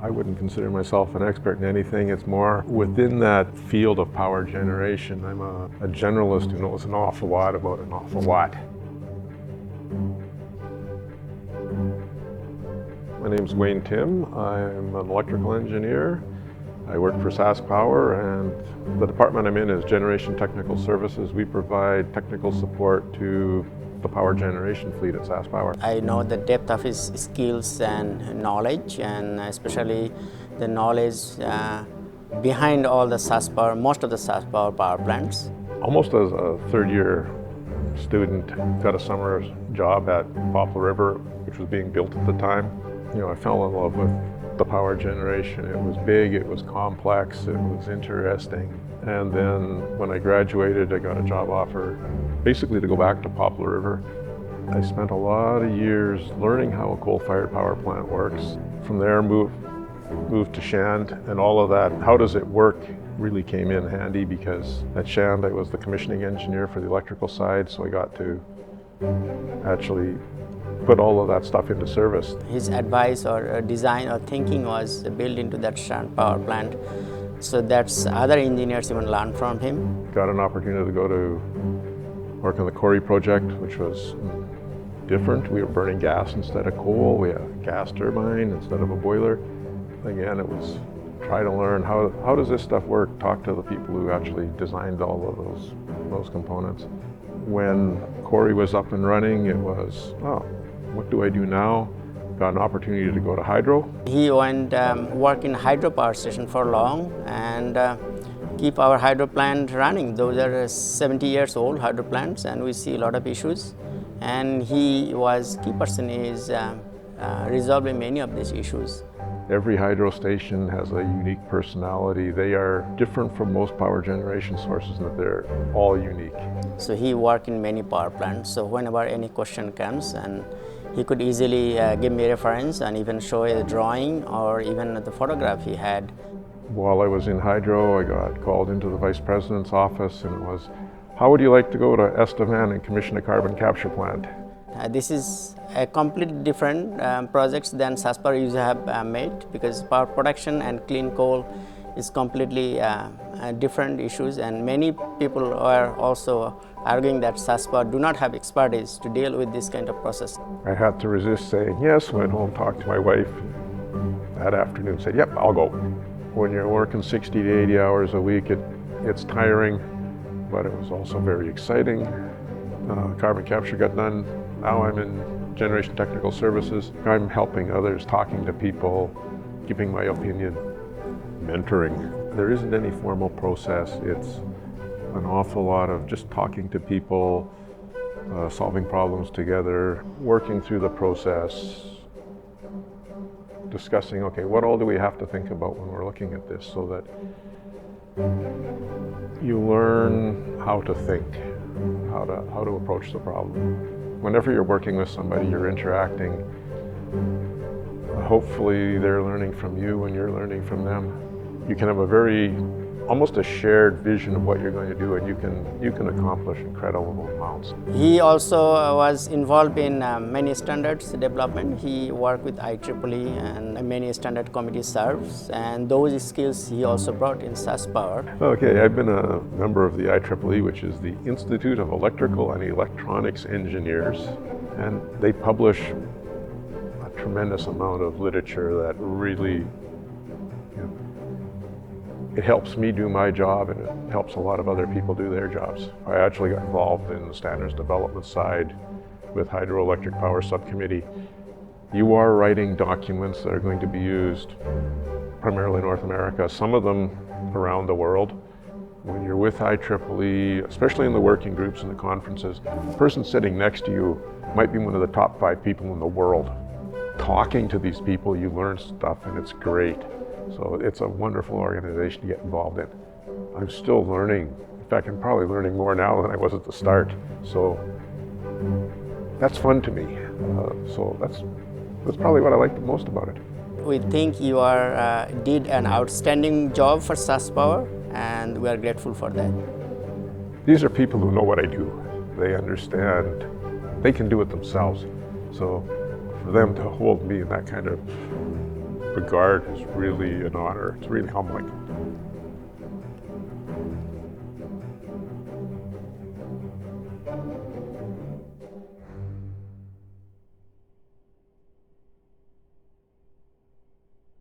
I wouldn't consider myself an expert in anything. It's more within that field of power generation. I'm a generalist who knows an awful lot about an awful lot. My name's Timm. I'm an electrical engineer. I work for SaskPower, and the department I'm in is Generation Technical Services. We provide technical support to the power generation fleet at SaskPower. I know the depth of his skills and knowledge, and especially the knowledge behind all the SaskPower, most of the SaskPower power plants. Almost as a third-year student, got a summer job at Poplar River, which was being built at the time. You know, I fell in love with the power generation. It was big, it was complex, it was interesting. And then when I graduated, I got a job offer basically to go back to Poplar River. I spent a lot of years learning how a coal-fired power plant works. From there, moved to Shand, and all of that, how does it work, really came in handy, because at Shand I was the commissioning engineer for the electrical side, so I got to actually put all of that stuff into service. His advice or design or thinking was built into that Shand power plant, so that's other engineers even learned from him. Got an opportunity to go to work on the Corey project, which was different. We were burning gas instead of coal. We had a gas turbine instead of a boiler. Again, it was try to learn how does this stuff work, talk to the people who actually designed all of those components. When Corey was up and running, it was, oh, what do I do now? Got an opportunity to go to hydro. He went work in hydro power station for long and keep our hydro plant running. Those are 70 years old hydro plants, and we see a lot of issues. And he was key person is resolving many of these issues. Every hydro station has a unique personality. They are different from most power generation sources in that they're all unique. So he worked in many power plants, so whenever any question comes, and he could easily give me a reference and even show a drawing or even the photograph he had. While I was in hydro, I got called into the vice president's office, and it was, how would you like to go to Estevan and commission a carbon capture plant? This is a completely different projects than SaskPower used to have made, because power production and clean coal is completely different issues, and many people are also arguing that SaskPower do not have expertise to deal with this kind of process. I had to resist saying yes, went home, talked to my wife that afternoon, said, yep, I'll go. When you're working 60 to 80 hours a week, it's tiring, but it was also very exciting. Carbon capture got done. Now I'm in Generation Technical Services. I'm helping others, talking to people, giving my opinion, mentoring. There isn't any formal process. It's an awful lot of just talking to people, solving problems together, working through the process, discussing, okay, what all do we have to think about when we're looking at this, so that you learn how to think, how to approach the problem. Whenever you're working with somebody, you're interacting. Hopefully they're learning from you and you're learning from them. You can have almost a shared vision of what you're going to do, and you can accomplish incredible amounts. He also was involved in many standards development. He worked with IEEE and many standard committee serves, and those skills he also brought in SaskPower. Okay, I've been a member of the IEEE, which is the Institute of Electrical and Electronics Engineers, and they publish a tremendous amount of literature that really, it helps me do my job, and it helps a lot of other people do their jobs. I actually got involved in the standards development side with Hydroelectric Power Subcommittee. You are writing documents that are going to be used primarily in North America, some of them around the world. When you're with IEEE, especially in the working groups and the conferences, the person sitting next to you might be one of the top 5 people in the world. Talking to these people, you learn stuff, and it's great. So it's a wonderful organization to get involved in. I'm still learning. In fact, I'm probably learning more now than I was at the start. So that's fun to me. So that's probably what I like the most about it. We think you did an outstanding job for SaskPower, and we are grateful for that. These are people who know what I do. They understand. They can do it themselves. So for them to hold me in that kind of the guard is really an honor. It's really humbling.